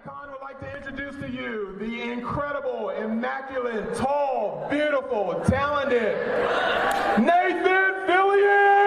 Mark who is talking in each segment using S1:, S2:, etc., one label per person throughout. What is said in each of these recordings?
S1: Con would like to introduce to you the incredible, immaculate, tall, beautiful, talented Nathan Fillion!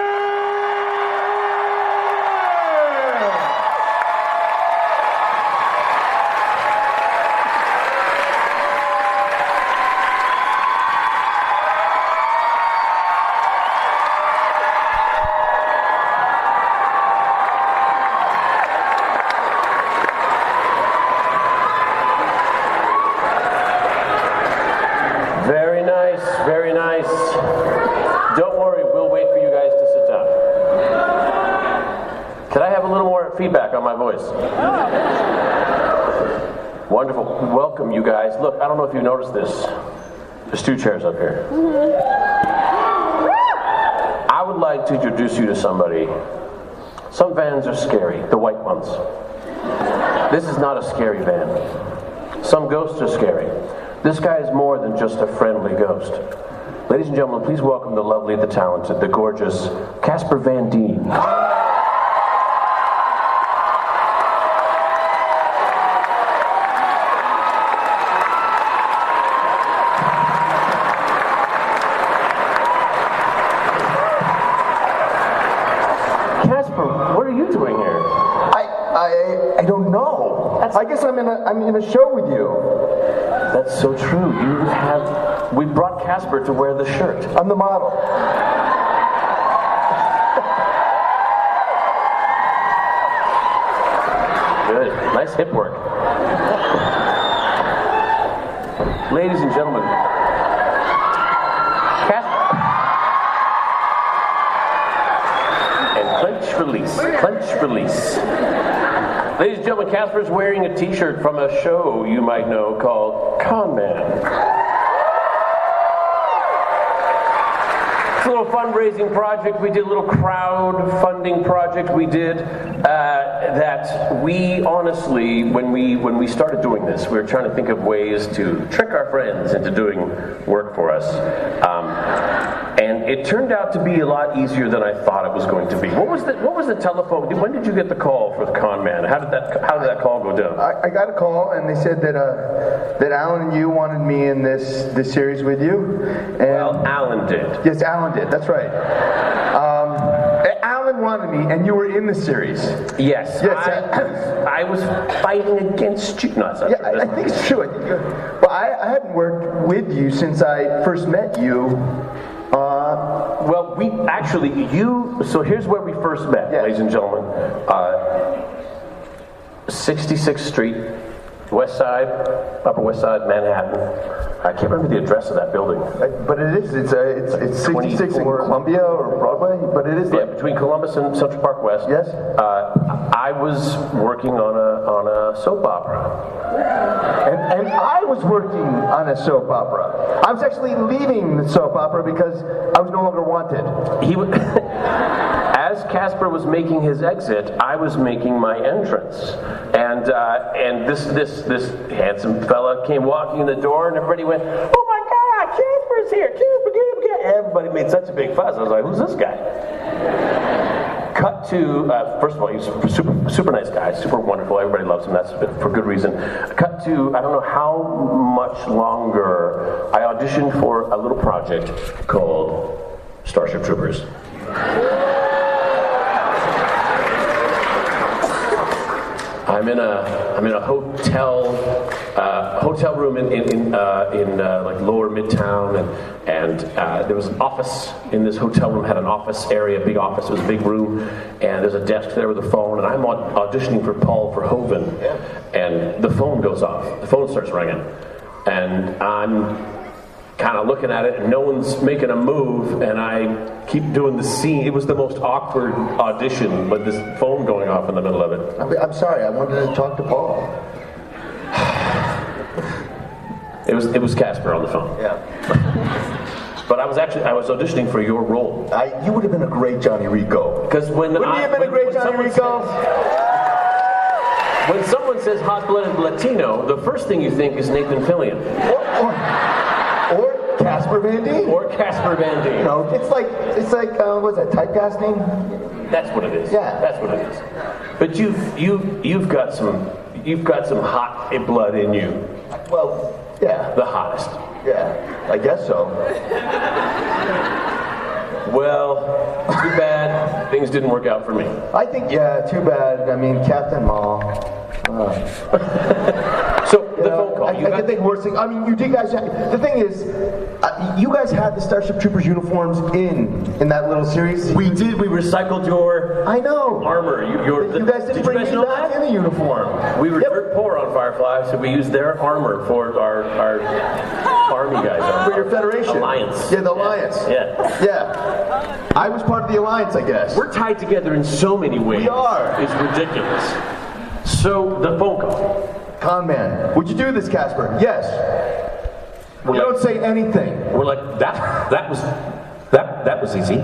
S2: Very nice. Don't worry, we'll wait for you guys to sit down. Can I have a little more feedback on my voice? Wonderful. Welcome, you guys. Look, I don't know if you noticed this. There's two chairs up here. I would like to introduce you to somebody. Some vans are scary, the white ones. This is not a scary van. Some ghosts are scary. This guy is more than just a friendly ghost. Ladies and gentlemen, please welcome the lovely, the talented, the gorgeous Casper Van Dien. Casper, what are you doing here?
S3: I don't know. I guess I'm in a show with you.
S2: That's so true. We brought Casper to wear the shirt.
S3: I'm the model.
S2: Good. Nice hip work. Ladies and gentlemen, Casper. And clench release. Clench release. Ladies and gentlemen, Casper's wearing a t-shirt from a show you might know called Con Man. It's a little fundraising project we did, a little crowdfunding project we did that we honestly, when we started doing this, we were trying to think of ways to trick our friends into doing work for us. And it turned out to be a lot easier than I thought it was going to be. What was the telephone? When did you get the call for the Con Man? How did that call go down?
S3: I got a call and they said that Alan and you wanted me in this series with you. And
S2: well, Alan did.
S3: Yes, Alan did. That's right. Alan wanted me, and you were in the series.
S2: Yes. I was fighting against you. No, that's not true.
S3: I think it's true. But I hadn't worked with you since I first met you.
S2: Well, so here's where we first met,
S3: yes.
S2: Ladies and gentlemen. 66th Street, Upper West Side, Manhattan. I can't remember the address of that building.
S3: But it is. It's 66 in Columbia or Broadway. But it is.
S2: Yeah, between Columbus and Central Park West.
S3: Yes.
S2: I was working on a soap opera.
S3: And I was working on a soap opera. I was actually leaving the soap opera because I was no longer wanted.
S2: As Casper was making his exit, I was making my entrance, and this handsome fella came walking in the door, and everybody went, "Oh my God, Casper's here! Casper, get him!" Everybody made such a big fuss. I was like, "Who's this guy?" Cut to first of all, he's a super nice guy, super wonderful. Everybody loves him. That's for good reason. Cut to I don't know how much longer. I auditioned for a little project called Starship Troopers. I'm in a hotel room in like lower Midtown, and there was an office in this hotel room. Had an office area, big office. It was a big room, and there's a desk there with a phone. And I'm auditioning for Paul Verhoeven, and the phone goes off. The phone starts ringing, and I'm kind of looking at it, and no one's making a move, and I keep doing the scene. It was the most awkward audition with this phone going off in the middle of it.
S3: I'm sorry, I wanted to talk to Paul.
S2: It was Casper on the phone.
S3: Yeah.
S2: But I was auditioning for your role.
S3: You would have been a great Johnny Rico.
S2: Because
S3: Wouldn't he have been a great Johnny Rico?
S2: When someone says hot-blooded Latino, the first thing you think is Nathan Fillion.
S3: Or Casper Van Dien.
S2: Or Casper Van Dien.
S3: No, it's like what's that, typecasting?
S2: That's what it is.
S3: Yeah.
S2: That's what it is. But you've got some you've got some hot blood in you.
S3: Well, yeah.
S2: The hottest.
S3: Yeah, I guess so.
S2: Well, too bad things didn't work out for me.
S3: I think, yeah, too bad. I mean, Captain Ma.
S2: So, the phone call.
S3: I can think worse thing. I mean, you did guys. The thing is, you guys had the Starship Troopers uniforms in that little series.
S2: We did. We recycled your
S3: I know
S2: armor.
S3: You guys didn't bring me back in the uniform.
S2: We were dirt poor on Firefly, so we used their armor for our army guys.
S3: For your Federation.
S2: Alliance.
S3: Yeah, the Alliance. Yeah. I was part of the Alliance, I guess.
S2: We're tied together in so many ways.
S3: We are.
S2: It's ridiculous. So, the phone call.
S3: Con man, would you do this, Casper? Yes. You don't say anything.
S2: We're like, that was easy.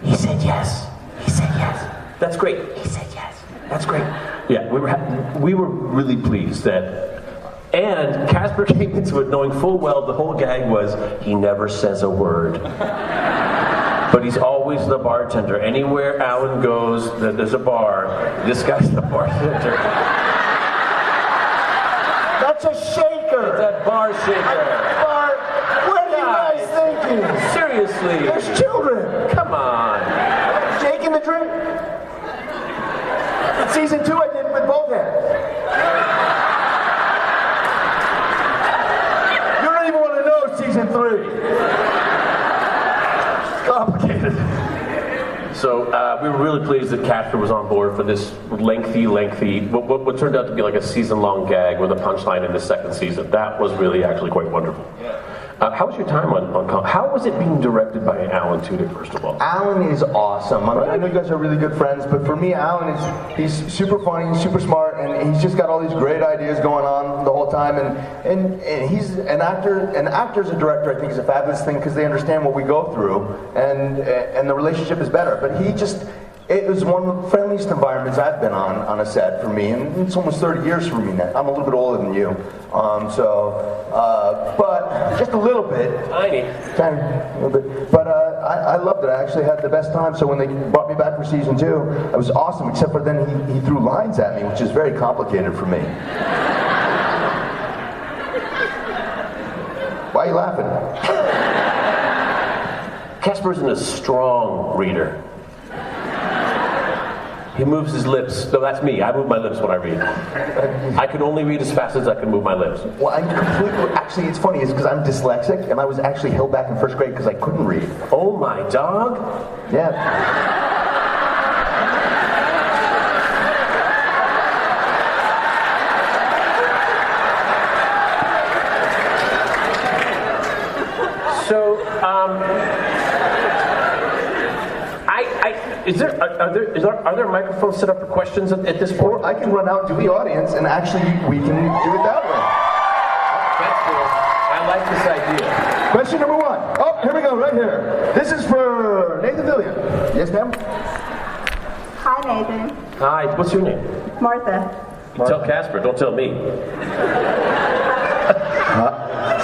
S2: He said yes. He said yes. That's great. He said yes. That's great. Yeah, we were really pleased and Casper came into it knowing full well the whole gag was he never says a word. But he's always the bartender. Anywhere Alan goes, there's a bar. This guy's the bartender.
S3: That's a shaker.
S2: It's a bar shaker.
S3: Bar. What are you guys thinking?
S2: Seriously.
S3: There's children.
S2: Come on.
S3: Shaking the drink. In season 2, I did it with both hands. You don't even want to know season 3. Complicated.
S2: So we were really pleased that Casper was on board for this lengthy, what turned out to be like a season-long gag with a punchline in the second season. That was really actually quite wonderful. How was your time on how was it being directed by Alan Tudyk, first of all?
S3: Alan is awesome. I mean, I know you guys are really good friends, but for me, Alan he's super funny, he's super smart, and he's just got all these great ideas going on the whole time. And he's an actor. An actor as a director, I think, is a fabulous thing because they understand what we go through, and the relationship is better. But it was one of the friendliest environments I've been on a set for me, and it's almost 30 years for me now. I'm a little bit older than you, but just a little bit.
S2: Tiny,
S3: a little bit. But I loved it. I actually had the best time. So when they brought me back for season 2, it was awesome. Except for then he threw lines at me, which is very complicated for me. Why are you laughing?
S2: Casper isn't a strong reader. He moves his lips. No, that's me. I move my lips when I read. I can only read as fast as I can move my lips.
S3: Well, I'm completely... Actually, it's funny. It's because I'm dyslexic, and I was actually held back in first grade because I couldn't read.
S2: Oh, my dog?
S3: Yeah.
S2: So, are there microphones set up for questions at this point?
S3: Or I can run out to the audience, and actually we can do it that way.
S2: That's cool. I like this idea.
S3: Question number 1. Oh, here we go, right here. This is for Nathan Fillion. Yes, ma'am?
S4: Hi, Nathan.
S2: Hi, what's your name?
S4: Martha.
S2: Tell Casper, don't tell me.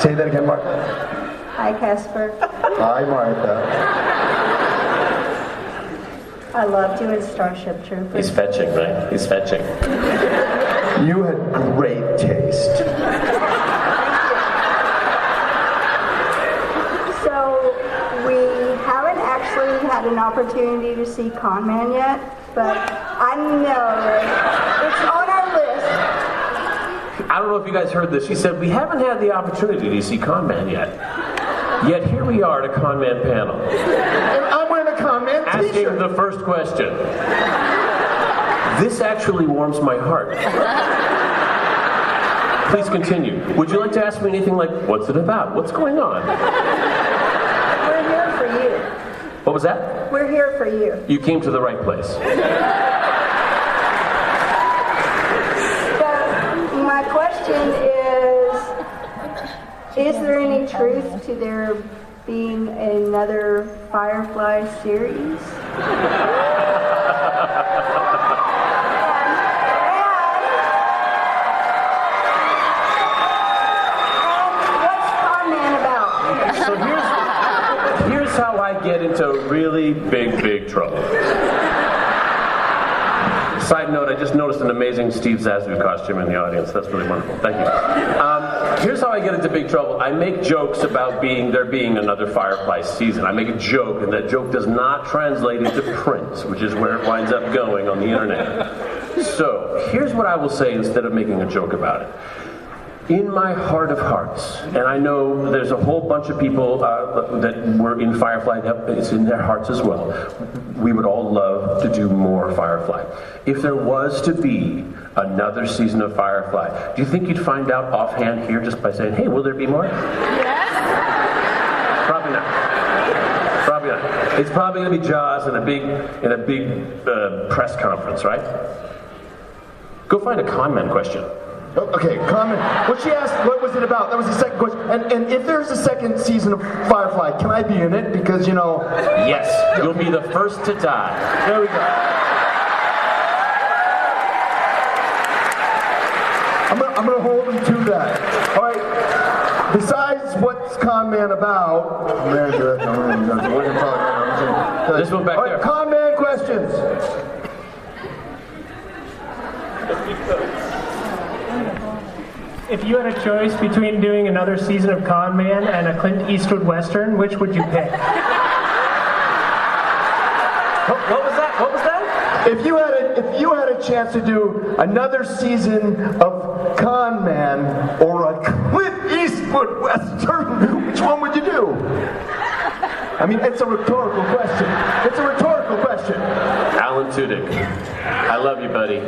S3: Say that again, Martha.
S4: Hi, Casper.
S3: Hi, Martha.
S4: I loved you in Starship Troopers.
S2: He's fetching, right? He's fetching.
S3: You had great taste.
S4: So, we haven't actually had an opportunity to see Con Man yet, but I know it's on our list.
S2: I don't know if you guys heard this. She said, we haven't had the opportunity to see Con Man yet. Yet here we are at a Con Man panel.
S3: And I'm wearing a Con Man
S2: asking
S3: t-shirt.
S2: the first question. This actually warms my heart. Please continue. Would you like to ask me anything like, what's it about? What's going on?
S4: We're here for you.
S2: What was that?
S4: We're here for you.
S2: You came to the right place.
S4: So, my question is there any truth to there being another Firefly series?
S2: So here's how I get into really big trouble. Side note, I just noticed an amazing Steve Zissou costume in the audience. That's really wonderful. Thank you. Here's how I get into big trouble. I make jokes about there being another Firefly season. I make a joke, and that joke does not translate into print, which is where it winds up going on the internet. So, here's what I will say instead of making a joke about it. In my heart of hearts, and I know there's a whole bunch of people that were in Firefly, it's in their hearts as well. We would all love to do more Firefly. If there was to be another season of Firefly, do you think you'd find out offhand here just by saying, hey, will there be more?
S5: Yes.
S2: Probably not. Probably not. It's probably going to be Jaws in a big press conference, right? Go find a con man question.
S3: Okay, comment. What she asked, what was it about? That was the second question. And if there's a second season of Firefly, can I be in it? Because,
S2: Yes, you'll be the first to die.
S3: There we go. I'm gonna hold him to that. All right. Besides what's Con Man about?
S2: This one back there.
S3: Con Man questions.
S6: If you had a choice between doing another season of Con Man and a Clint Eastwood Western, which would you pick?
S2: What was that? What was that?
S3: If you had a chance to do another season of Con Man or a Clint Eastwood Western, which one would you do? I mean, it's a rhetorical question. It's a rhetorical question.
S2: Alan Tudyk, I love you, buddy.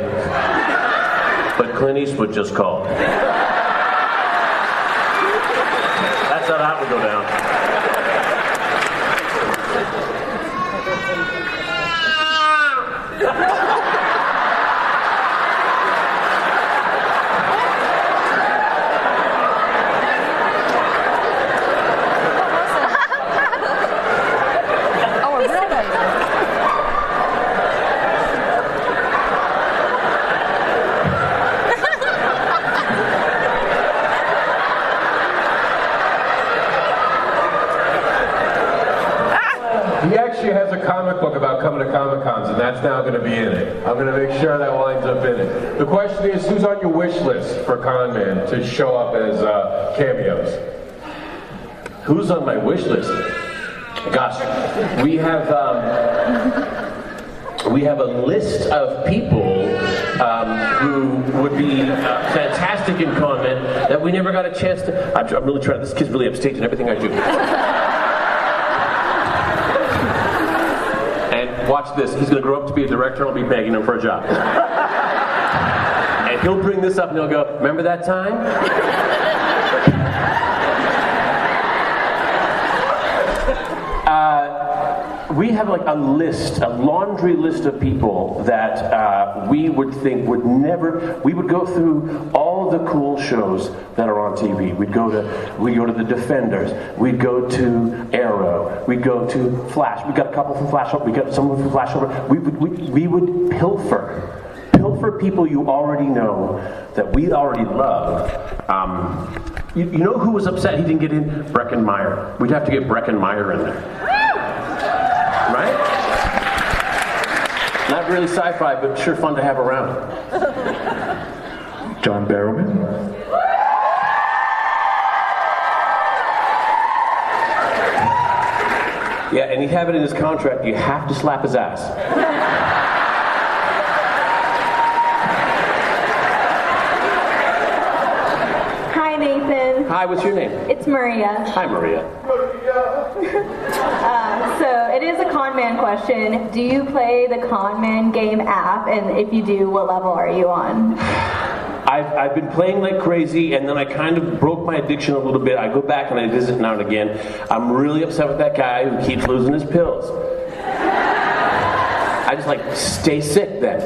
S2: But Clint Eastwood just called. That's how that would go down.
S1: He actually has a comic book about coming to Comic-Cons, and that's now going to be in it. I'm going to make sure that winds up in it. The question is, who's on your wish list for Con Man to show up as cameos?
S2: Who's on my wish list? Gosh, we have a list of people who would be fantastic in Con Man that we never got a chance to. I'm really trying. This kid's really upstate in everything I do. And watch this. He's going to grow up to be a director, and I'll be begging him for a job. And he'll bring this up, and he'll go, "Remember that time?" We have like a laundry list of people that we would think would never. We would go through all the cool shows that are on TV. We'd go to the Defenders. We'd go to Arrow. We'd go to Flash. We got a couple from Flash. We got someone from Flash over. We would pilfer people you already know that we already love. You know who was upset he didn't get in? Breckin Meyer. We'd have to get Breckin Meyer in there. Right? Not really sci-fi, but sure fun to have around.
S3: John Barrowman.
S2: Yeah, and he'd have it in his contract, you have to slap his ass.
S5: Hi, Nathan.
S2: Hi, what's your name?
S5: It's Maria.
S2: Hi, Maria.
S5: So it is a Con Man question. Do you play the Con Man game app? And if you do, what level are you on?
S2: I've been playing like crazy, and then I kind of broke my addiction a little bit. I go back and I visit now and again. I'm really upset with that guy who keeps losing his pills. I just like, stay sick then.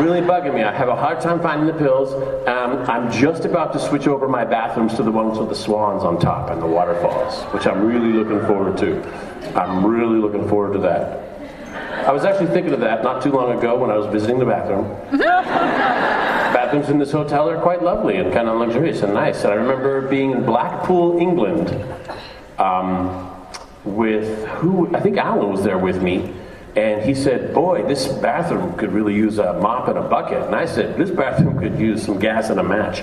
S2: Really bugging me. I have a hard time finding the pills. I'm just about to switch over my bathrooms to the ones with the swans on top and the waterfalls, which I'm really looking forward to. I'm really looking forward to that. I was actually thinking of that not too long ago when I was visiting the bathroom. Bathrooms in this hotel are quite lovely and kind of luxurious and nice. And I remember being in Blackpool, England, with who? I think Alan was there with me. And he said, boy, this bathroom could really use a mop and a bucket. And I said, this bathroom could use some gas and a match.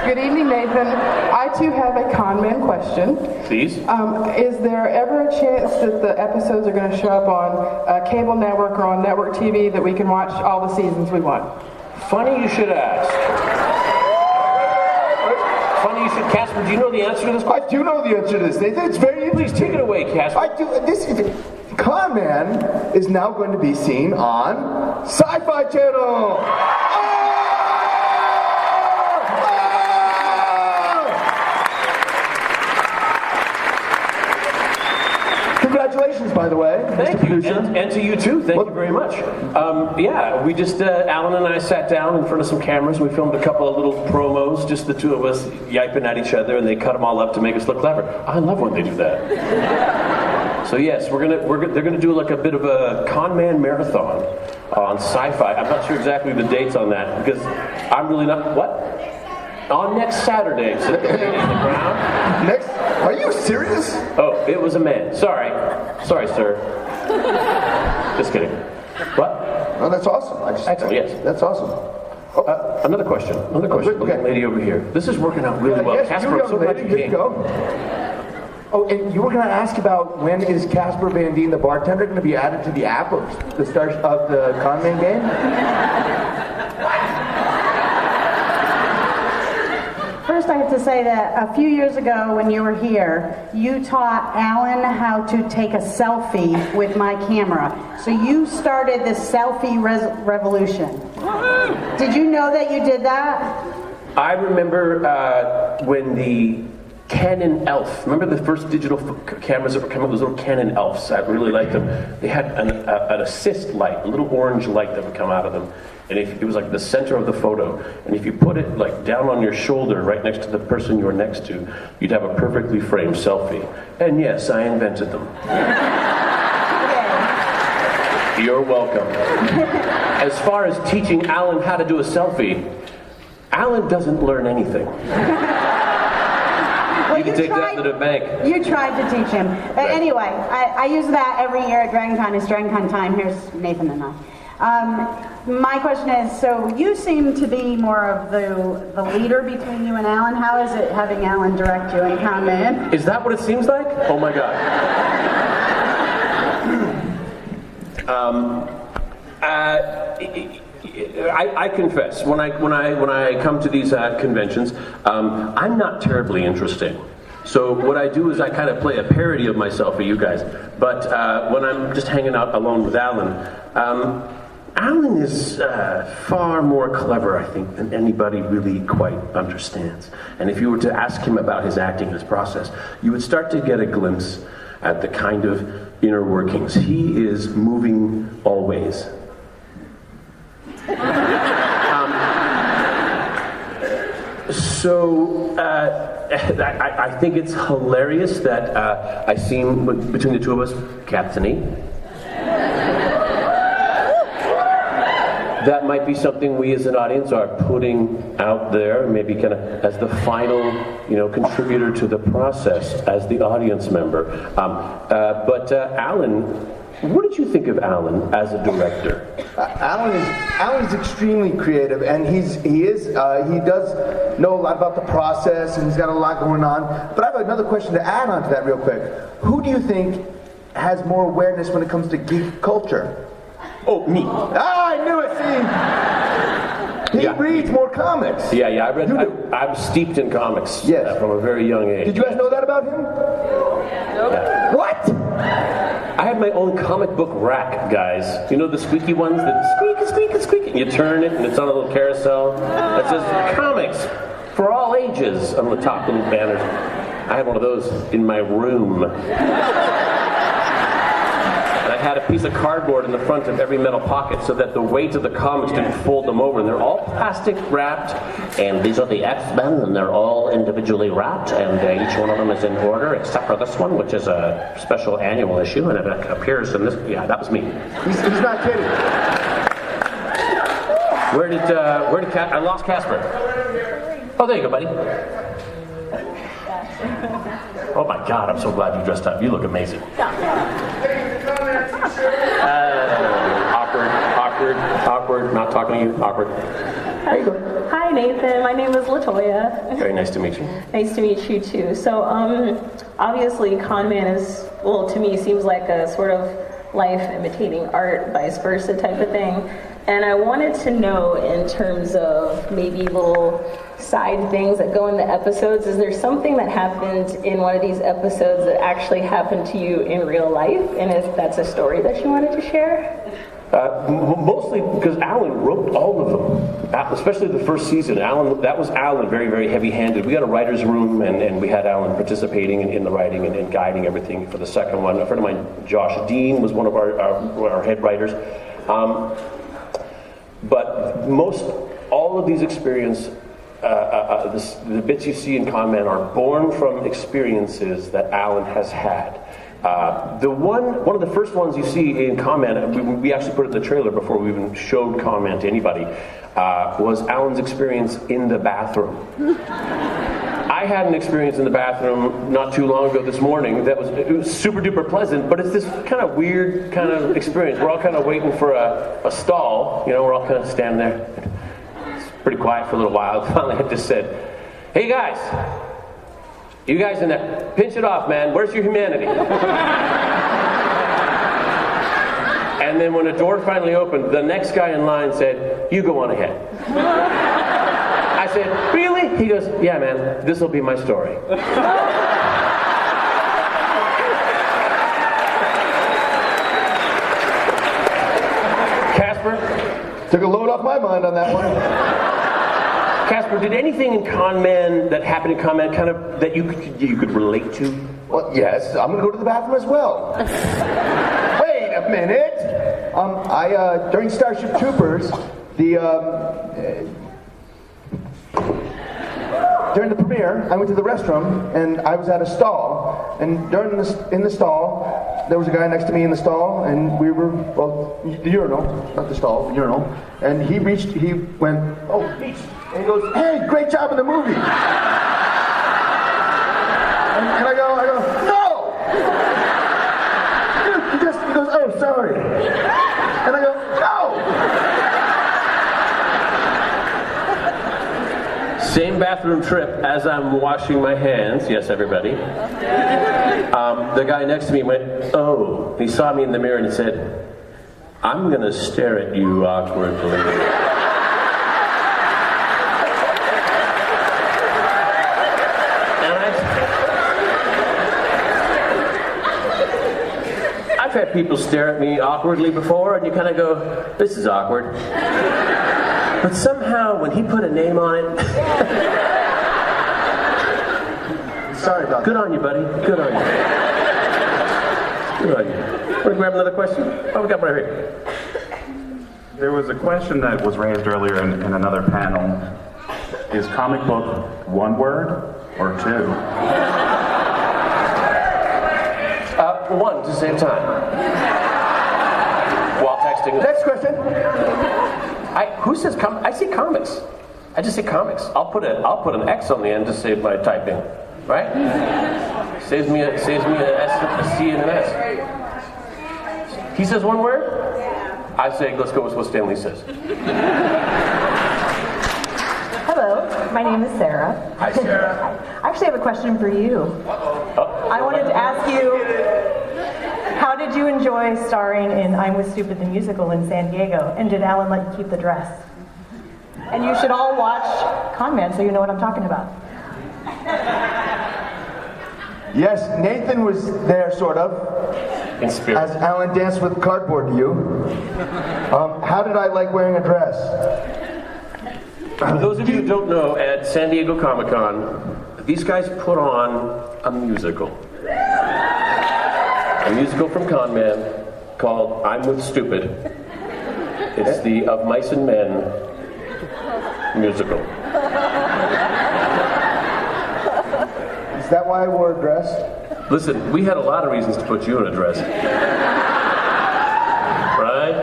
S7: Good evening, Nathan. I too have a con man question.
S2: Please?
S7: Is there ever a chance that the episodes are going to show up on a cable network or on network TV that we can watch all the seasons we want?
S2: Funny you should ask. Funny you should. Casper, do you know the answer to this question?
S3: I do know the answer to this, Nathan. It's very
S2: Please take it away, Casper.
S3: I do. Con Man is now going to be seen on Sci-Fi Channel. Congratulations, by the way.
S2: Thank
S3: Mr.
S2: you,
S3: Producer.
S2: and to you too. Thank you very much. Yeah, we just Alan and I sat down in front of some cameras. We filmed a couple of little promos, just the two of us yiping at each other, and they cut them all up to make us look clever. I love when they do that. So yes, they're gonna do like a bit of a con man marathon on Sci-Fi. I'm not sure exactly the dates on that because I'm really not what. On next Saturday, so they're in the ground.
S3: Next? Are you serious?
S2: Oh, it was a man. Sorry, sir. Just kidding. What?
S3: Oh, that's awesome.
S2: Excellent, yes.
S3: That's awesome.
S2: Another question.
S3: Okay.
S2: The young lady over here. This is working out really well.
S3: Yes,
S2: Casper,
S3: you
S2: I'm so
S3: young
S2: glad
S3: lady,
S2: you
S3: here
S2: came.
S3: you go. Oh, and you were going to ask about when is Casper Van Dien, the bartender, going to be added to the app of the Con Man game?
S8: First, I have to say that a few years ago when you were here, you taught Alan how to take a selfie with my camera. So you started the selfie revolution. Did you know that you did that?
S2: I remember when the Canon Elf, remember the first digital cameras that were coming, those little Canon Elfs? I really liked them. They had an assist light, a little orange light that would come out of them. And it was like the center of the photo. And if you put it like down on your shoulder right next to the person you were next to, you'd have a perfectly framed selfie. And yes, I invented them. You're welcome. As far as teaching Alan how to do a selfie, Alan doesn't learn anything. You can take that to the bank.
S8: You tried to teach him.
S2: Right.
S8: Anyway, I use that every year at DragonCon. It's DragonCon time. Here's Nathan and I. My question is, so you seem to be more of the leader between you and Alan. How is it having Alan direct you and Con Man?
S2: Is that what it seems like? Oh my God. I confess, when I come to these conventions, I'm not terribly interesting. So what I do is I kind of play a parody of myself for you guys. But when I'm just hanging out alone with Alan, Alan is far more clever, I think, than anybody really quite understands. And if you were to ask him about his acting, his process, you would start to get a glimpse at the kind of inner workings. He is moving always. I think it's hilarious that I seem, between the two of us, Captain-y. That might be something we as an audience are putting out there, maybe kind of as the final, contributor to the process as the audience member. But Alan, what did you think of Alan as a director?
S3: Alan is extremely creative, and he does know a lot about the process, and he's got a lot going on. But I have another question to add on to that real quick. Who do you think has more awareness when it comes to geek culture?
S2: Oh, me.
S3: Ah, I knew it. See, he reads more comics.
S2: Yeah. I'm steeped in comics.
S3: Yes.
S2: From a very young age.
S3: Did you guys know that about him?
S2: Yeah.
S3: What?
S2: I had my own comic book rack, guys. You know the squeaky ones that squeak, and you turn it and it's on a little carousel that says comics for all ages on the top, little banners. I had one of those in my room. And I had a piece of cardboard in the front of every metal pocket so that the weight of the comics didn't fold them over. And they're all plastic wrapped. And these are the X-Men, and they're all individually wrapped. And each one of them is in order, except for this one, which is a special annual issue. And it appears in this. Yeah, that was me.
S3: He's not kidding.
S2: Where did I lost Casper? Oh, there you go, buddy. Oh my God, I'm so glad you dressed up. You look amazing. Awkward, not talking to you, awkward. How you doing?
S9: Hi Nathan, my name is LaToya.
S2: Very nice to meet you.
S9: Nice to meet you too. So obviously con man is, well, to me seems like a sort of life imitating art, vice versa type of thing. And I wanted to know, in terms of maybe little side things that go in the episodes, is there something that happened in one of these episodes that actually happened to you in real life? And if that's a story that you wanted to share?
S2: Mostly because Alan wrote all of them, especially the first season. That was Alan, very, very heavy-handed. We got a writer's room, and we had Alan participating in the writing and guiding everything for the second one. A friend of mine, Josh Dean, was one of our head writers. But all of these experiences, the bits you see in Con Man are born from experiences that Alan has had. One of the first ones you see in Con Man, we actually put it in the trailer before we even showed Con Man to anybody, was Alan's experience in the bathroom. I had an experience in the bathroom not too long ago this morning it was super duper pleasant, but it's this kind of weird kind of experience. We're all kind of waiting for a stall, we're all kind of standing there. It's pretty quiet for a little while. Finally I just said, "Hey guys, you guys in there, pinch it off, man. Where's your humanity?" And then when the door finally opened, the next guy in line said, "You go on ahead." I said, "Really?" He goes, "Yeah, man, this will be my story." Casper?
S3: Took a load off my mind on that one.
S2: Casper, did anything in Con Man that happened in Con Man kind of that you could relate to?
S3: Well, yes, I'm gonna go to the bathroom as well. Wait a minute. During Starship Troopers, during the premiere, I went to the restroom and I was at a stall. And in the stall, there was a guy next to me in the stall, and we were, the urinal, not the stall, the urinal. And he went, "Oh, Beach." And he goes, "Hey, great job in the movie." And I go, "No!" Dude, he goes, "Oh, sorry." And I go, "No!"
S2: Same bathroom trip as I'm washing my hands. Yes, everybody. The guy next to me went, "Oh." He saw me in the mirror and he said, "I'm going to stare at you awkwardly." I've had people stare at me awkwardly before, and you kind of go, "This is awkward." But somehow, when he put a name on it...
S3: Sorry about that.
S2: Good on you, buddy. Good on you. Good on you. Want to grab another question? Oh, we got one right here.
S10: There was a question that was raised earlier in another panel. Is comic book one word or two?
S2: One to save time. While texting.
S3: Next question.
S2: Who says I say comics. I just say comics. I'll put an X on the end to save my typing. Right? Saves me a S, a C, and an S. He says one word? I say, let's go with what Stanley says.
S11: Hello, my name is Sarah.
S2: Hi, Sarah.
S11: I actually have a question for you. I wanted to ask you, how did you enjoy starring in I'm With Stupid the Musical in San Diego? And did Alan let you keep the dress? And you should all watch Con Man so you know what I'm talking about.
S3: Yes, Nathan was there, sort of.
S2: In spirit.
S3: As Alan danced with cardboard to you. How did I like wearing a dress?
S2: For those of you who don't know, at San Diego Comic-Con, these guys put on a musical. A musical from Con Man called I'm With Stupid. It's the Of Mice and Men musical.
S3: Is that why I wore a dress?
S2: Listen, we had a lot of reasons to put you in a dress. Right?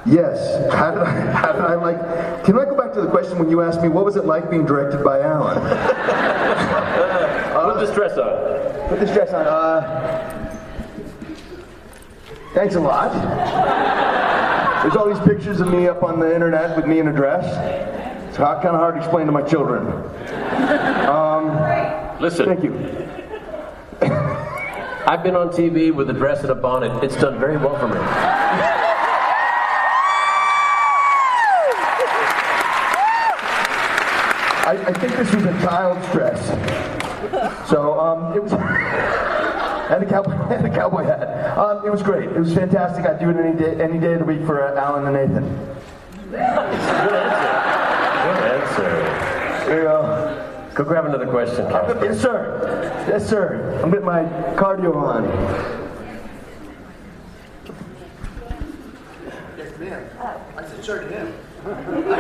S3: Yes. How did I like? Can I go back to to the question when you asked me, what was it like being directed by Alan?
S2: Put this dress on.
S3: Put this dress on. Thanks a lot. There's all these pictures of me up on the internet with me in a dress. It's kind of hard to explain to my children.
S2: Listen.
S3: Thank you.
S2: I've been on TV with a dress and a bonnet. It's done very well for me.
S3: I think this was a child's dress. So, it was... and a cowboy hat. It was great. It was fantastic. I'd do it any day of the week for Alan and Nathan.
S2: Good answer. Good answer.
S3: There you go.
S2: Go grab another question, Casper.
S3: Yes, sir. Yes, sir. I'm getting my cardio on.
S12: Yes, ma'am. I said sure to him. I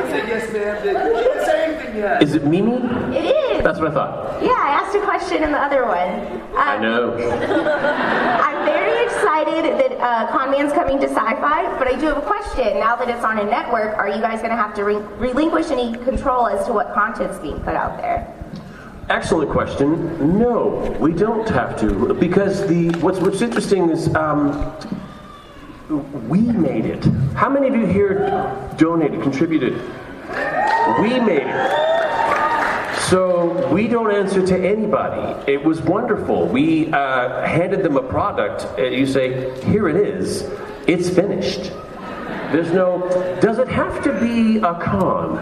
S12: said yes, ma'am. He didn't say anything yet.
S2: Is it Mimi?
S13: It is.
S2: That's what I thought.
S13: Yeah, I asked a question in the other one.
S2: I know.
S13: I'm very excited that Con Man's coming to Sci-Fi, but I do have a question. Now that it's on a network, are you guys going to have to relinquish any control as to what content's being put out there?
S2: Excellent question. No, we don't have to, because what's interesting is we made it. How many of you here donated, contributed? We made it. So we don't answer to anybody. It was wonderful. We handed them a product. You say, here it is. It's finished. There's no, does it have to be a con?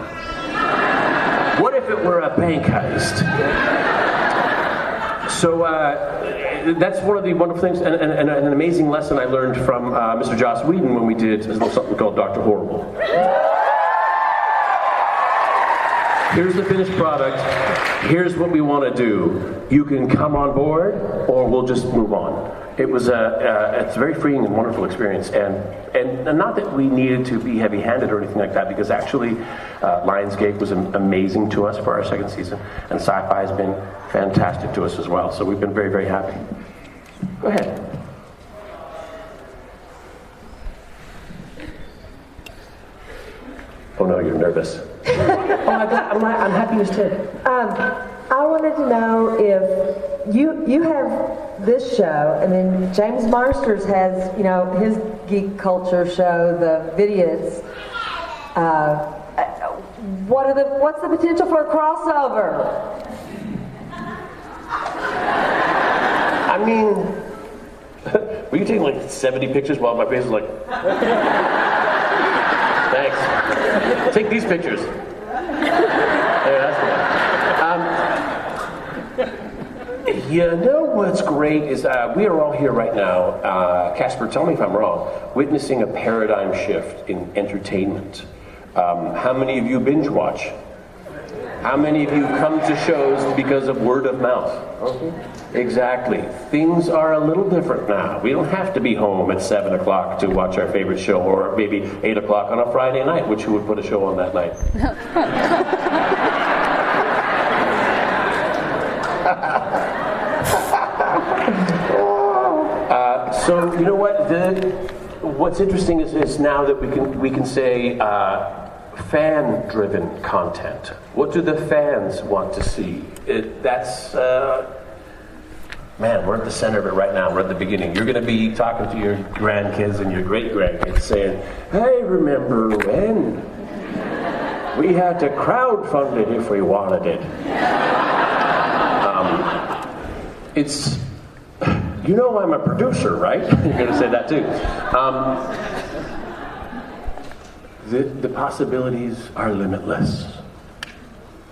S2: What if it were a bank heist? So that's one of the wonderful things, and an amazing lesson I learned from Mr. Joss Whedon when we did something called Dr. Horrible. Here's the finished product. Here's what we want to do. You can come on board, or we'll just move on. It was it's a very freeing and wonderful experience, and not that we needed to be heavy-handed or anything like that, because actually Lionsgate was amazing to us for our second season, and Sci-Fi has been fantastic to us as well. So we've been very, very happy. Go ahead. Oh no, you're nervous. I'm happy as Ted.
S14: I wanted to know if you have this show, and then James Marsters has, his geek culture show, the Vidiots. What's the potential for a crossover?
S2: I mean, were you taking like 70 pictures while my face was like... Thanks. Take these pictures. There, that's the one. You know what's great is we are all here right now, Casper, tell me if I'm wrong, witnessing a paradigm shift in entertainment. How many of you binge watch? How many of you come to shows because of word of mouth? Okay. Exactly. Things are a little different now. We don't have to be home at 7 o'clock to watch our favorite show, or maybe 8 o'clock on a Friday night, which who would put a show on that night? So you know what? What's interesting is now that we can say fan-driven content. What do the fans want to see? Man, we're at the center of it right now. We're at the beginning. You're going to be talking to your grandkids and your great-grandkids saying, "Hey, remember when we had to crowdfund it if we wanted it?" It's, I'm a producer, right? You're going to say that too. The possibilities are limitless.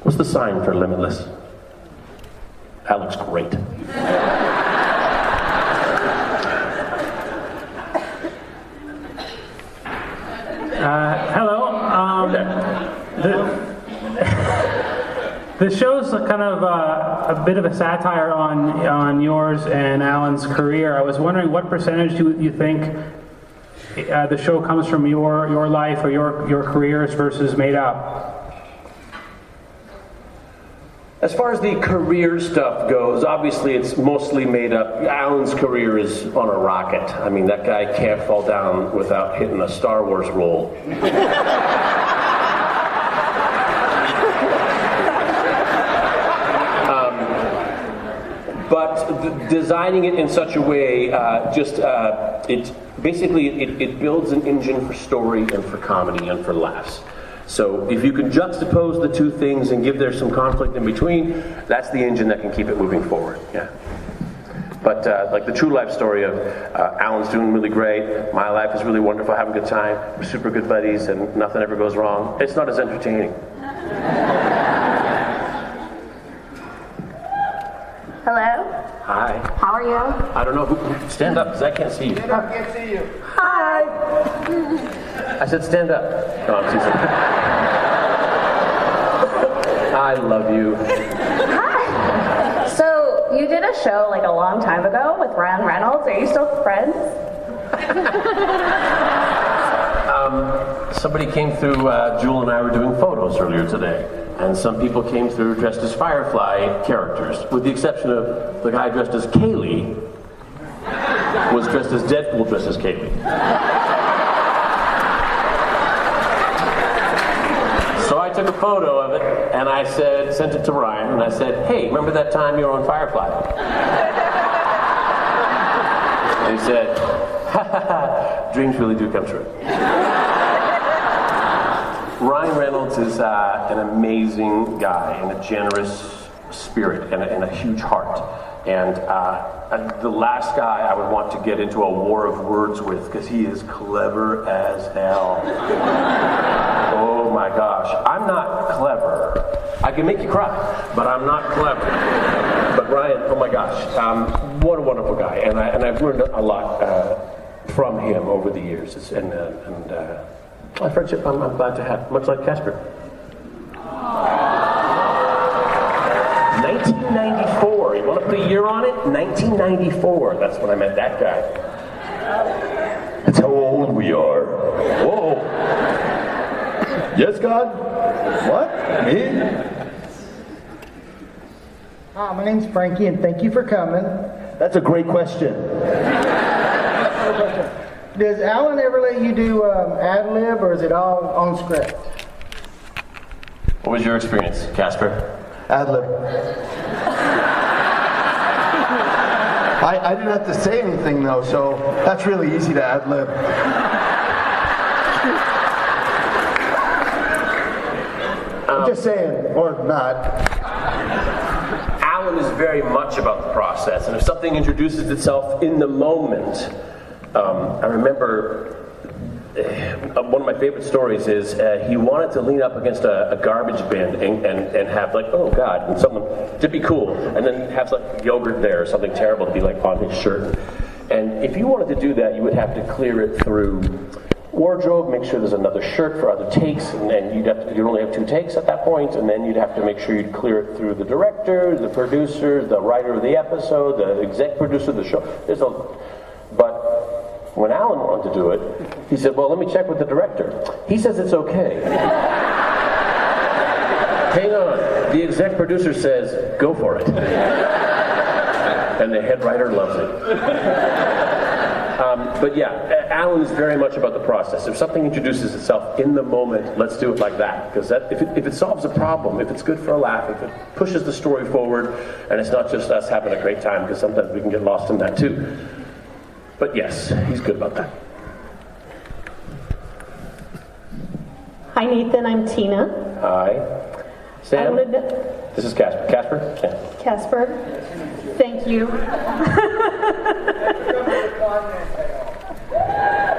S2: What's the sign for limitless? That looks great.
S6: Hello. The show's kind of a bit of a satire on yours and Alan's career. I was wondering what percentage do you think the show comes from your life or your careers versus made up?
S2: As far as the career stuff goes, obviously it's mostly made up. Alan's career is on a rocket. I mean, that guy can't fall down without hitting a Star Wars roll. But designing it in such a way, it builds an engine for story and for comedy and for laughs. So if you can juxtapose the two things and give there some conflict in between, that's the engine that can keep it moving forward. Yeah. But like the true life story of Alan's doing really great, my life is really wonderful, having a good time, we're super good buddies, and nothing ever goes wrong. It's not as entertaining.
S13: Hello?
S2: Hi.
S13: How are you?
S2: I don't know who. Stand up, because I can't see you.
S12: I can't see you.
S13: Hi.
S2: I said stand up. No, I'm teasing. I love you.
S9: Hi. So you did a show like a long time ago with Ryan Reynolds. Are you still friends?
S2: Somebody came through, Jewel and I were doing photos earlier today, and some people came through dressed as Firefly characters, with the exception of the guy dressed as Kaylee, was dressed as Deadpool dressed as Kaylee. So I took a photo of it, and I sent it to Ryan, and I said, hey, remember that time you were on Firefly? And he said, ha ha ha, dreams really do come true. Ryan Reynolds is an amazing guy and a generous spirit and a huge heart. And the last guy I would want to get into a war of words with, because he is clever as hell. Oh my gosh. I'm not clever. I can make you cry, but I'm not clever. But Ryan, oh my gosh, what a wonderful guy. And I've learned a lot from him over the years. A friendship I'm glad to have, much like Casper. 1994. You want to put a year on it? 1994. That's when I met that guy.
S3: That's how old we are. Whoa. Yes, God? What? Me?
S15: Hi, my name's Frankie, and thank you for coming.
S3: That's a great question.
S15: Does Alan ever let you do ad-lib, or is it all on script?
S2: What was your experience, Casper?
S3: Ad-lib. I didn't have to say anything, though, so that's really easy to ad-lib. I'm just saying, or not.
S2: Alan is very much about the process, and if something introduces itself in the moment, I remember one of my favorite stories is he wanted to lean up against a garbage bin and have like, oh God, and someone, to be cool, and then have like yogurt there or something terrible to be like on his shirt. And if you wanted to do that, you would have to clear it through wardrobe, make sure there's another shirt for other takes, and then you'd only have 2 takes at that point, and then you'd have to make sure you'd clear it through the director, the producer, the writer of the episode, the exec producer of the show. But when Alan wanted to do it, he said, well, let me check with the director. He says it's okay. Hang on. The exec producer says, go for it. And the head writer loves it. But yeah, Alan is very much about the process. If something introduces itself in the moment, let's do it like that. Because if it solves a problem, if it's good for a laugh, if it pushes the story forward, and it's not just us having a great time, because sometimes we can get lost in that too. But yes, he's good about that.
S9: Hi, Nathan. I'm Tina.
S2: Hi. Sam? This is Casper. Casper? Sam.
S9: Casper. Thank you.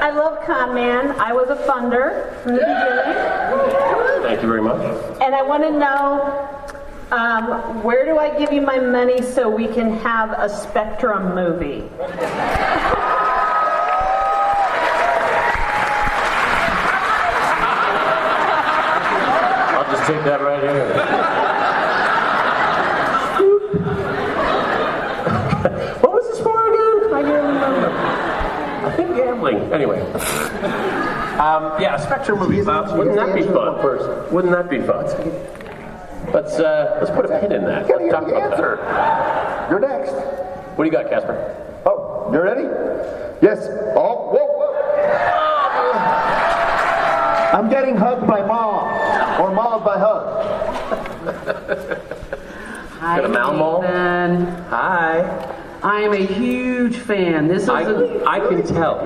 S9: I love Con Man. I was a funder from the beginning.
S2: Thank you very much.
S9: And I want to know, where do I give you my money so we can have a Spectrum movie?
S2: I'll just take that right here. What was this for again? I can't remember. I think gambling. Anyway. Yeah, a Spectrum movie. Wouldn't that be fun? Wouldn't that be fun? Let's put a pin in that. Let's talk about that.
S3: You're next.
S2: What do you got, Casper?
S3: Oh, you ready? Yes. Oh, whoa. I'm getting hugged by Mom. Or Mom by hug.
S2: Got a Mal Mall? Hi.
S16: I am a huge fan. This is
S2: I can tell.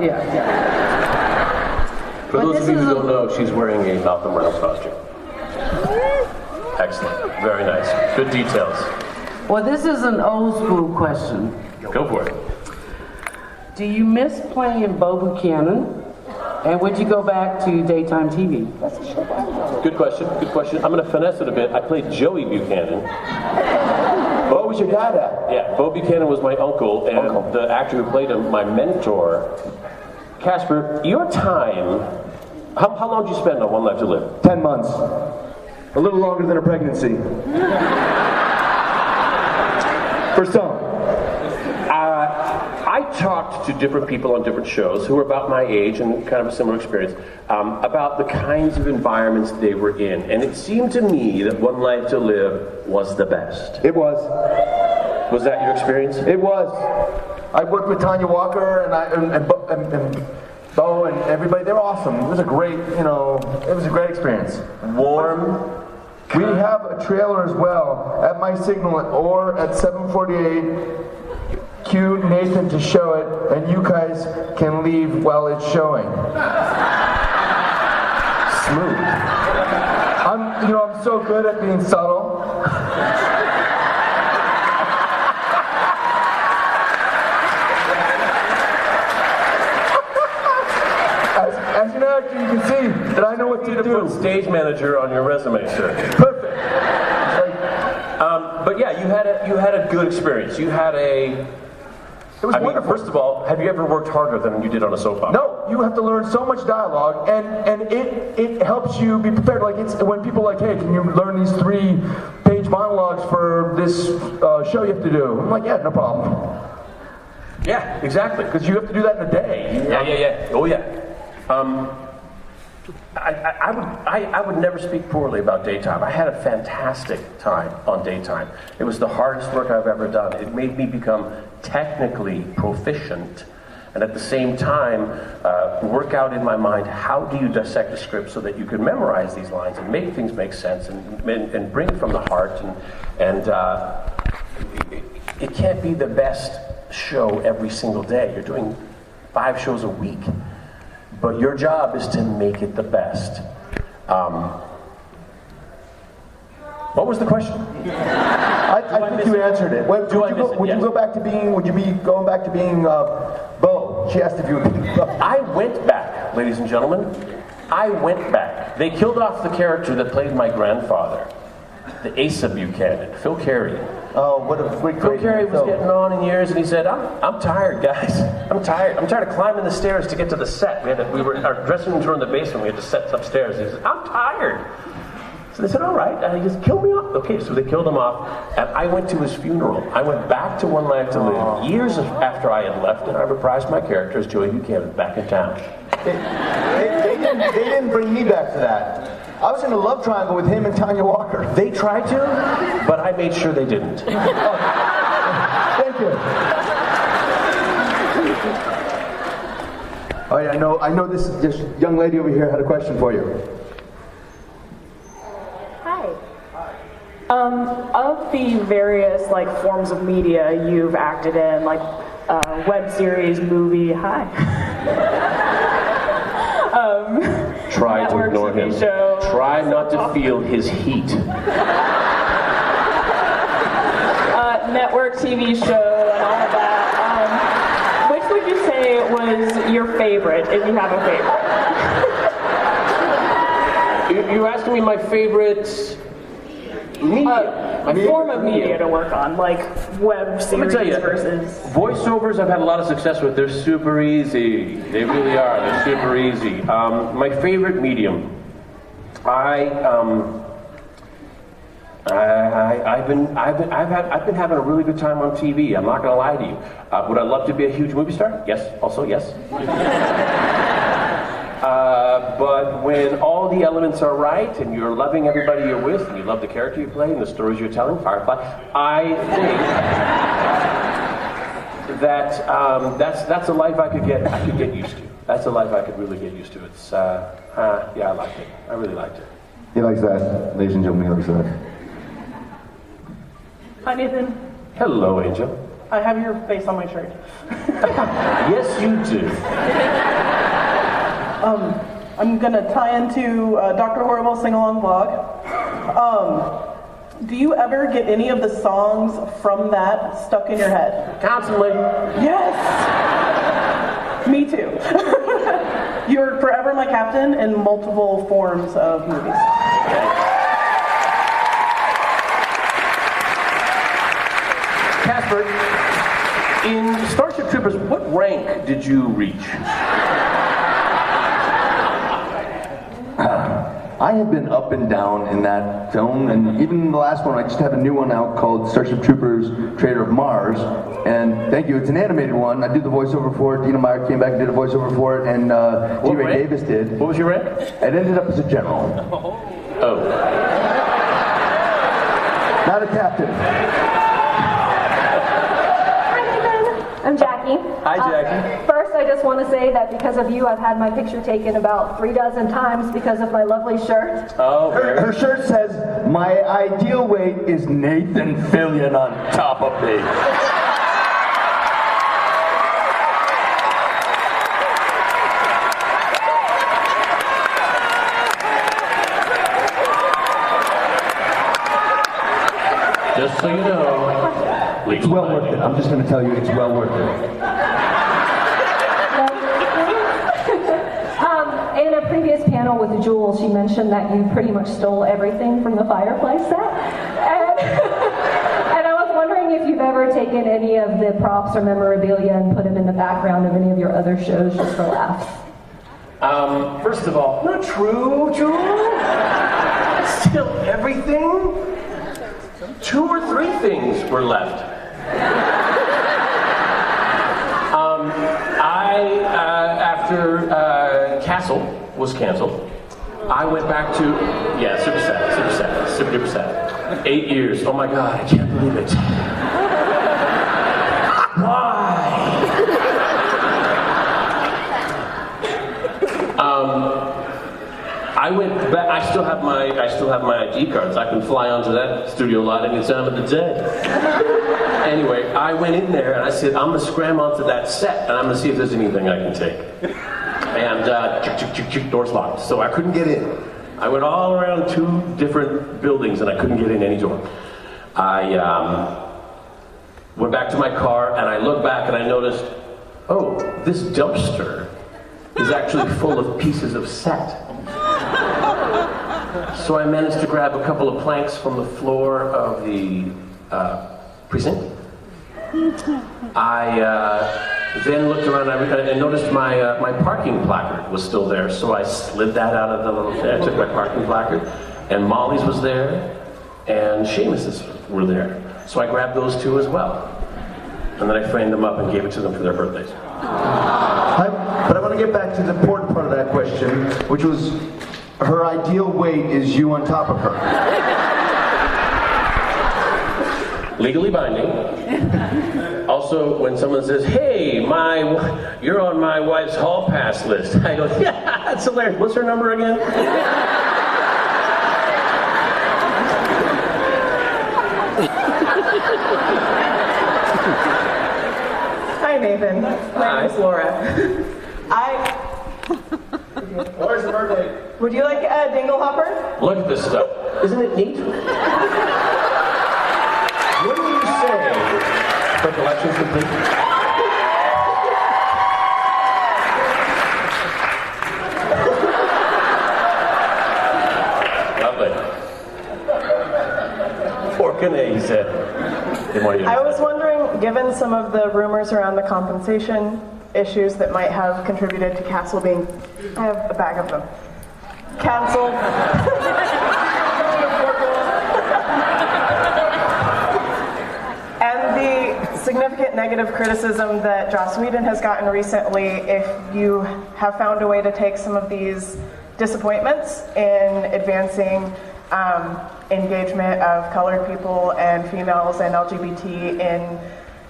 S2: For
S16: But
S2: those
S16: this
S2: of you
S16: is
S2: who
S16: a-
S2: don't know, she's wearing a Malcolm Reynolds costume. Excellent. Very nice. Good details.
S16: Well, this is an old school question.
S2: Go for it.
S16: Do you miss playing Bo Buchanan? And would you go back to daytime TV?
S2: Good question. Good question. I'm going to finesse it a bit. I played Joey Buchanan.
S3: What was your dad at?
S2: Yeah, Bo Buchanan was my uncle, and the actor who played him, my mentor. Casper, your time, how long did you spend on One Life to Live?
S3: 10 months. A little longer than a pregnancy. For some.
S2: I talked to different people on different shows who were about my age and kind of a similar experience about the kinds of environments they were in. And it seemed to me that One Life to Live was the best.
S3: It was.
S2: Was that your experience?
S3: It was. I worked with Tanya Walker and Bo and everybody. They were awesome. It was a great, it was a great experience.
S2: Warm.
S3: We have a trailer as well at my signal or at 7:48. Cue Nathan to show it, and you guys can leave while it's showing.
S2: Smooth.
S3: I'm so good at being subtle. As an actor, you can see that I know what to do.
S2: Put stage manager on your resume, sir.
S3: Perfect.
S2: But yeah, you had a good experience. You had a.
S3: It was wonderful.
S2: First of all, have you ever worked harder than you did on a soap opera?
S3: No, you have to learn so much dialogue, and it helps you be prepared. Like it's when people are like, hey, can you learn these 3-page monologues for this show you have to do? I'm like, yeah, no problem.
S2: Yeah, exactly.
S3: Because you have to do that in a day.
S2: Yeah. Oh yeah. I would never speak poorly about daytime. I had a fantastic time on daytime. It was the hardest work I've ever done. It made me become technically proficient, and at the same time, work out in my mind how do you dissect a script so that you can memorize these lines and make things make sense and bring from the heart. And it can't be the best show every single day. You're doing 5 shows a week. But your job is to make it the best. What was the question?
S3: I think you answered it. Would you go back to being? Would you be going back to being Bo? She asked if you would be.
S2: I went back, ladies and gentlemen. I went back. They killed off the character that played my grandfather, the Asa Buchanan, Phil Carey.
S3: Oh, what a great
S2: Phil Carey was getting on in years, and he said, I'm tired, guys. I'm tired. I'm tired of climbing the stairs to get to the set. Our dressing rooms were in the basement. We had to set upstairs. He said, I'm tired. So they said, all right. And he just killed me off. Okay, so they killed him off, and I went to his funeral. I went back to One Life to Live years after I had left, and I reprised my character as Joey Buchanan back in town.
S3: They didn't bring me back to that. I was in a love triangle with him and Tanya Walker.
S2: They tried to, but I made sure they didn't.
S3: Thank you. Oh yeah, I know this young lady over here had a question for you.
S17: Hi. Of the various forms of media you've acted in, web series, movie,
S2: Try to ignore him.
S17: Show.
S2: Try not to feel his heat.
S17: Network TV show and all of that. Which would you say was your favorite, if you have a favorite?
S2: You're asking me my favorite media.
S17: Form of media to work on, like web series versus...
S2: Voiceovers I've had a lot of success with. They're super easy. They really are. They're super easy. My favorite medium. I've been having a really good time on TV. I'm not going to lie to you. Would I love to be a huge movie star? Yes. Also, yes. But when all the elements are right and you're loving everybody you're with and you love the character you play and the stories you're telling, Firefly, I think that's a life I could get used to. That's a life I could really get used to. It's yeah, I liked it. I really liked it.
S3: He likes that, ladies and gentlemen. He likes that.
S17: Hi, Nathan.
S2: Hello, Angel.
S7: I have your face on my shirt.
S2: Yes, you do.
S7: I'm gonna tie into Dr. Horrible sing-along vlog. Do you ever get any of the songs from that stuck in your head?
S2: Constantly.
S7: Yes! Me too. You're forever my captain in multiple forms of movies.
S2: Casper, in Starship Troopers, what rank did you reach?
S3: I have been up and down in that film, and even the last one, I just have a new one out called Starship Troopers, Trader of Mars, and thank you, it's an animated one. I did the voiceover for it, Dina Meyer came back and did a voiceover for it, and G. Ray Davis did.
S2: What was your rank?
S3: It ended up as a general.
S2: Oh.
S3: Not a captain.
S18: I'm Jackie.
S2: Hi, Jackie.
S18: First, I just want to say that because of you, I've had my picture taken about 3 dozen times because of my lovely shirt.
S2: Oh,
S3: her shirt says, "My ideal weight is Nathan Fillion on top of me."
S2: Just so you know,
S3: it's well worth it. I'm just going to tell you, it's well worth it.
S18: In a previous panel with Jewel, she mentioned that you pretty much stole everything from the fireplace set. And I was wondering if you've ever taken any of the props or memorabilia and put them in the background of any of your other shows just for laughs.
S2: First of all, not true, Jewel. I steal everything. 2 or 3 things were left. After Castle was canceled, I went back to, super sad. 8 years, oh my God, I can't believe it. Why? I went back. I still have my ID cards. I can fly onto that studio lot any time of the day. Anyway, I went in there and I said, I'm gonna scram onto that set and I'm gonna see if there's anything I can take. And doors locked, so I couldn't get in. I went all around 2 different buildings and I couldn't get in any door. I went back to my car and I looked back and I noticed, oh, this dumpster is actually full of pieces of set. So I managed to grab a couple of planks from the floor of the precinct. I then looked around and noticed my parking placard was still there. So I slid that out of the little thing. I took my parking placard, and Molly's was there, and Seamus's were there. So I grabbed those 2 as well. And then I framed them up and gave it to them for their birthdays.
S3: But I want to get back to the important part of that question, which was her ideal weight is you on top of her.
S2: Legally binding. Also, when someone says, hey, you're on my wife's hall pass list, I go, yeah, that's hilarious. What's her number again?
S7: Hi, Nathan. My name's Laura.
S3: Where's the birthday?
S7: Would you like a dingle hopper?
S2: Look at this stuff. Isn't it neat? What do you say? For collection complete? Lovely. Fork and egg, he said.
S7: I was wondering, given some of the rumors around the compensation issues that might have contributed to Castle being, I have a bag of them, canceled. And the significant negative criticism that Joss Whedon has gotten recently, if you have found a way to take some of these disappointments in advancing engagement of colored people and females and LGBT in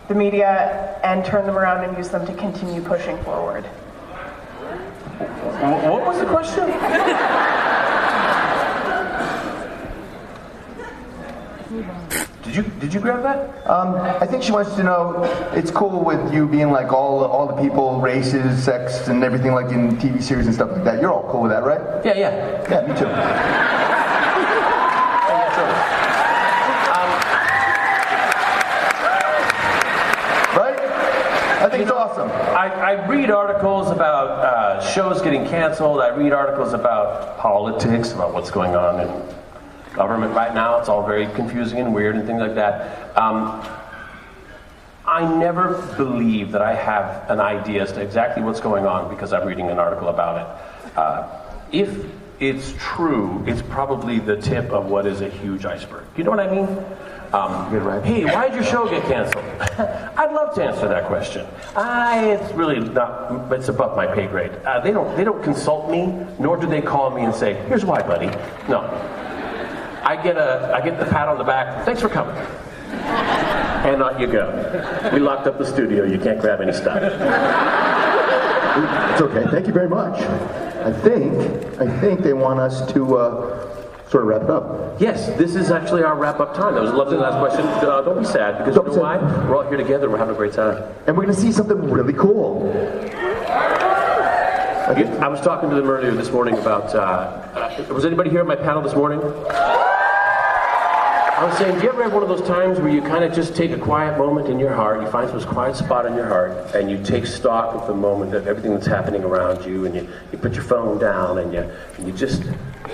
S7: the media and turn them around and use them to continue pushing forward.
S2: What was the question? Did Did you grab that?
S3: I think she wants to know, it's cool with you being like all the people, races, sex, and everything like in TV series and stuff like that. You're all cool with that, right?
S2: Yeah.
S3: Yeah, me too. Right? I think it's awesome.
S2: I read articles about shows getting canceled. I read articles about politics, about what's going on in government right now. It's all very confusing and weird and things like that. I never believe that I have an idea as to exactly what's going on because I'm reading an article about it. If it's true, it's probably the tip of what is a huge iceberg. You know what I mean? Hey, why did your show get canceled? I'd love to answer that question. It's really not. It's above my pay grade. They don't consult me, nor do they call me and say, "Here's why, buddy." No. I get the pat on the back. Thanks for coming. And out you go. We locked up the studio. You can't grab any stuff.
S3: It's okay. Thank you very much. I think they want us to sort of wrap it up.
S2: Yes, this is actually our wrap-up time. That was a lovely last question. Don't be sad, because you know why? We're all here together. We're having a great time.
S3: And we're going to see something really cool.
S2: I was talking to them earlier this morning about... was anybody here at my panel this morning? I was saying, do you ever have one of those times where you kind of just take a quiet moment in your heart, you find some quiet spot in your heart, and you take stock of the moment of everything that's happening around you, and you put your phone down, and you just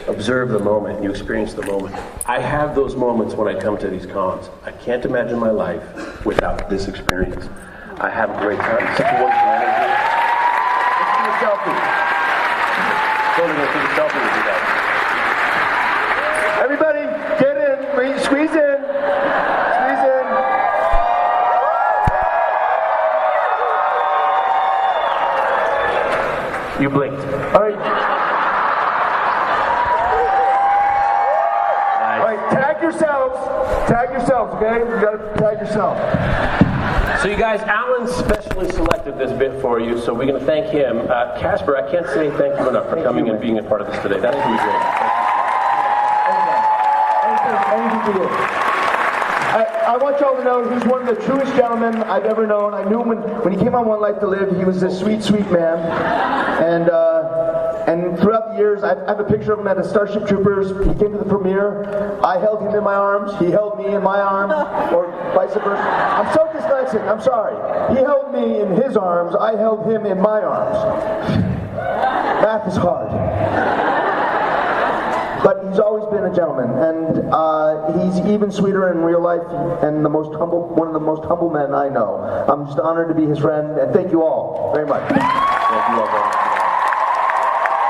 S2: observe the moment, and you experience the moment. I have those moments when I come to these cons. I can't imagine my life without this experience. I have a great time. Except for one planet here. Let's do a selfie. Totally gonna take a selfie with you guys.
S3: Everybody, get in. Squeeze in. Squeeze in.
S2: You blinked.
S3: All right.
S2: Nice.
S3: All right, tag yourselves. Tag yourselves, okay? You gotta tag yourself.
S2: So you guys, Alan specially selected this bit for you, so we're going to thank him. Casper, I can't say thank you enough for coming and being a part of this today. That's really great.
S3: Anything for you. I want y'all to know he's one of the truest gentlemen I've ever known. I knew him when he came on One Life to Live. He was a sweet, sweet man. And throughout the years, I have a picture of him at the Starship Troopers. He came to the premiere. I held him in my arms. He held me in my arms, or vice versa. I'm so dyslexic. I'm sorry. He held me in his arms. I held him in my arms. Math is hard. But he's always been a gentleman, and he's even sweeter in real life, and one of the most humble men I know. I'm just honored to be his friend, and thank you all very much.
S2: Thank you all very much.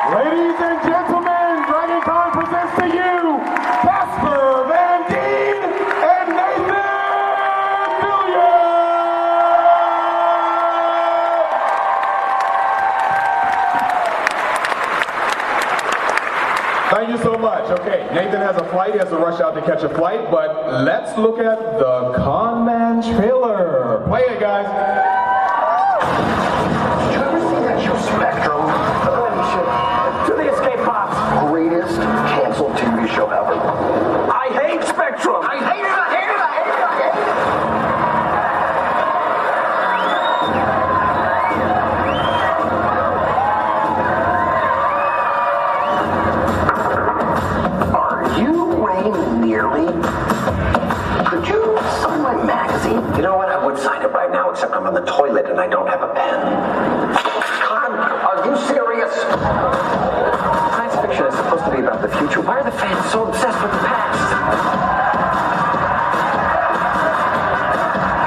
S1: Ladies and gentlemen, Dragon Con presents to you Casper Van Dien and Nathan Fillion! Thank you so much. Okay, Nathan has a flight. He has to rush out to catch a flight, but let's look at the Con Man trailer. Play it, guys.
S12: Did you ever see that show Spectrum? To the Escape Pods. Greatest canceled TV show ever. I hate Spectrum. I hate it. I hate it. I hate it. I hate it. Are you Wayne Nearly? Could you sign my magazine? You know what? I would sign it right now, except I'm on the toilet and I don't have a pen. Con, are you serious? Science fiction is supposed to be about the future. Why are the fans so obsessed with the past?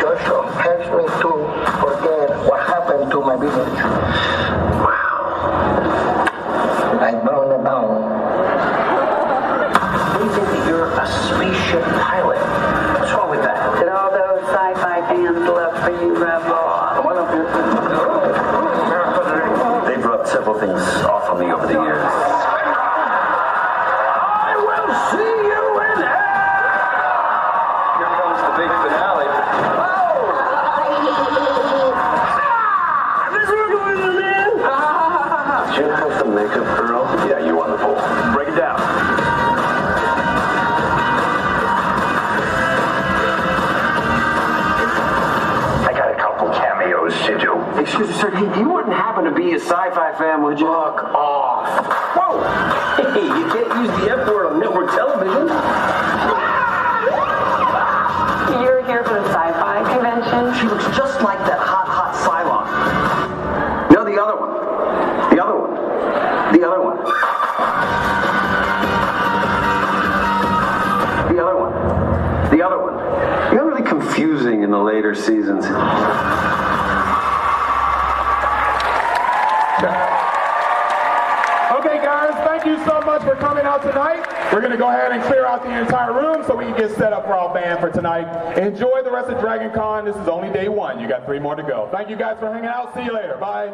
S12: Joshua helps me to forget what happened to my village. Wow. I burned it down. They think you're a spaceship pilot. What's wrong with that?
S19: Did all those sci-fi fans love for you, Rebel?
S12: They've rubbed several things off on me over the years. I will see you in hell! Here comes the big finale. This is what we're going to man! Did you have the makeup girl? Yeah, you wonderful. Break it down. Sci-Fi family, fuck off. Whoa! Hey, you can't use the F word on network television.
S19: You're here for the sci-fi convention?
S12: She looks just like that hot Cylon. No, the other one. The other one. The other one. The other one. The other one. You're really confusing in the later seasons.
S20: Okay, guys, thank you so much for coming out tonight. We're going to go ahead and clear out the entire room so we can get set up for our band for tonight. Enjoy the rest of Dragon Con. This is only day one. You got 3 more to go. Thank you guys for hanging out. See you later. Bye.